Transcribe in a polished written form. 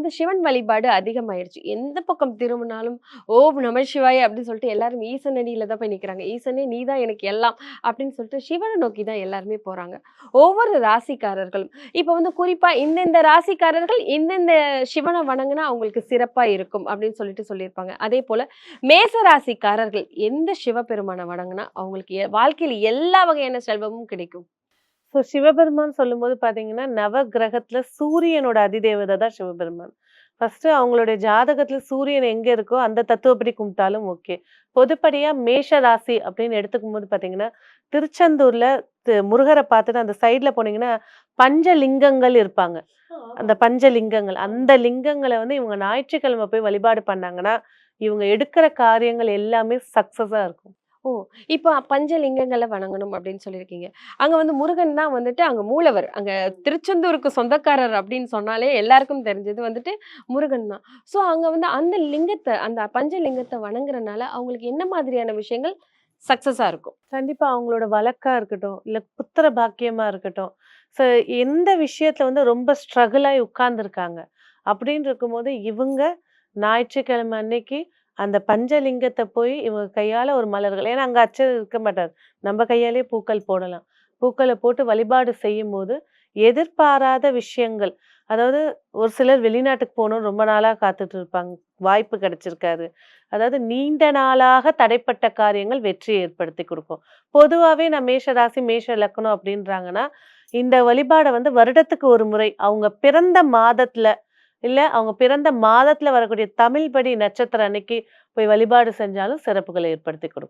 வந்து சிவன் வழிபாடு அதிகமாயிடுச்சு. எந்த பக்கம் திரும்பினாலும், ஓம் நம சிவாய அப்படின்னு சொல்லிட்டு எல்லாரும் ஈசனடியில தான் போய் நிக்கிறாங்க. ஈசனே நீ தான் எனக்கு எல்லாம் அப்படின்னு சொல்லிட்டு சிவன நோக்கி தான் எல்லாருமே போறாங்க. ஒவ்வொரு ராசிக்காரர்களும் இப்ப வந்து குறிப்பா இந்தந்த ராசிக்காரர்கள் இந்தந்த சிவன வணங்குனா அவங்களுக்கு சிறப்பா இருக்கும் அப்படின்னு சொல்லிட்டு சொல்லியிருப்பாங்க. அதேபோல மேச ராசிக்காரர்கள் எந்த சிவபெருமான வணங்குனா அவங்களுக்கு வாழ்க்கையில எல்லா வகையான செல்வமும் கிடைக்கும்? சிவபெருமான் சொல்லும்போது பாத்தீங்கன்னா, நவக்கிரகத்துல சூரியனோட அதிதேவதை தான் சிவபெருமான். ஃபர்ஸ்ட்டு அவங்களுடைய ஜாதகத்துல சூரியன் எங்க இருக்கோ, அந்த தத்துவப்படி கும்பிட்டாலும் ஓகே. பொதுப்படியா மேஷ ராசி அப்படின்னு எடுத்துக்கும்போது பாத்தீங்கன்னா, திருச்செந்தூர்ல முருகர பார்த்துட்டு அந்த சைட்ல போனீங்கன்னா, பஞ்சலிங்கங்கள் இருப்பாங்க. அந்த பஞ்சலிங்கங்கள். அந்த லிங்கங்கள வந்து இவங்க ஞாயிற்றுக்கிழமை போய் வழிபாடு பண்ணாங்கன்னா, இவங்க எடுக்கிற காரியங்கள் எல்லாமே சக்சஸா இருக்கும். ஓ! இப்ப பஞ்சலிங்கங்கள வணங்கணும் அப்படின்னு சொல்லியிருக்கீங்க. அங்க வந்து முருகன் தான் வந்துட்டு அங்க மூலவர். அங்க திருச்செந்தூருக்கு சொந்தக்காரர் அப்படின்னு சொன்னாலே எல்லாருக்கும் தெரிஞ்சது வந்துட்டு முருகன் தான். ஸோ அங்க வந்து அந்த லிங்கத்த அந்த பஞ்சலிங்கத்த வணங்குறனால அவங்களுக்கு என்ன மாதிரியான விஷயங்கள் சக்சஸா இருக்கும்? கண்டிப்பா அவங்களோட வழக்கா இருக்கட்டும், இல்ல புத்திர பாக்கியமா இருக்கட்டும். ஸோ எந்த விஷயத்துல வந்து ரொம்ப ஸ்ட்ரகிள் ஆயி உட்கார்ந்துருக்காங்க. அப்படின்னு இருக்கும்போது, இவங்க ஞாயிற்றுக்கிழமை அன்னைக்கு அந்த பஞ்சலிங்கத்த போய் இவங்க கையால ஒரு மலர்கள் ஏன்னா அங்க அர்ச்சகர் இருக்க மாட்டார். நம்ம கையாலேயே பூக்கள் போடலாம். பூக்கள போட்டு வழிபாடு செய்யும்போது, எதிர்பாராத விஷயங்கள் அதாவது ஒரு சிலர் வெளிநாட்டுக்கு போகணும்னு ரொம்ப நாளா காத்துட்டு இருப்பாங்க. வாய்ப்பு கிடைச்சிருக்காது. அதாவது நீண்ட நாளாக தடைப்பட்ட காரியங்கள் வெற்றியை ஏற்படுத்தி குடுக்கும். பொதுவாவே நான் மேஷ ராசி, மேஷ லக்னம் அப்படின்றாங்கன்னா, இந்த வழிபாட வந்து வருடத்துக்கு ஒரு முறை அவங்க பிறந்த மாதத்துல, இல்ல அவங்க பிறந்த மாதத்துல வரக்கூடிய தமிழ் படி நட்சத்திரம் அன்னைக்கு போய் வழிபாடு செஞ்சாலும் சிறப்புகளை ஏற்படுத்தி குடுக்கும்.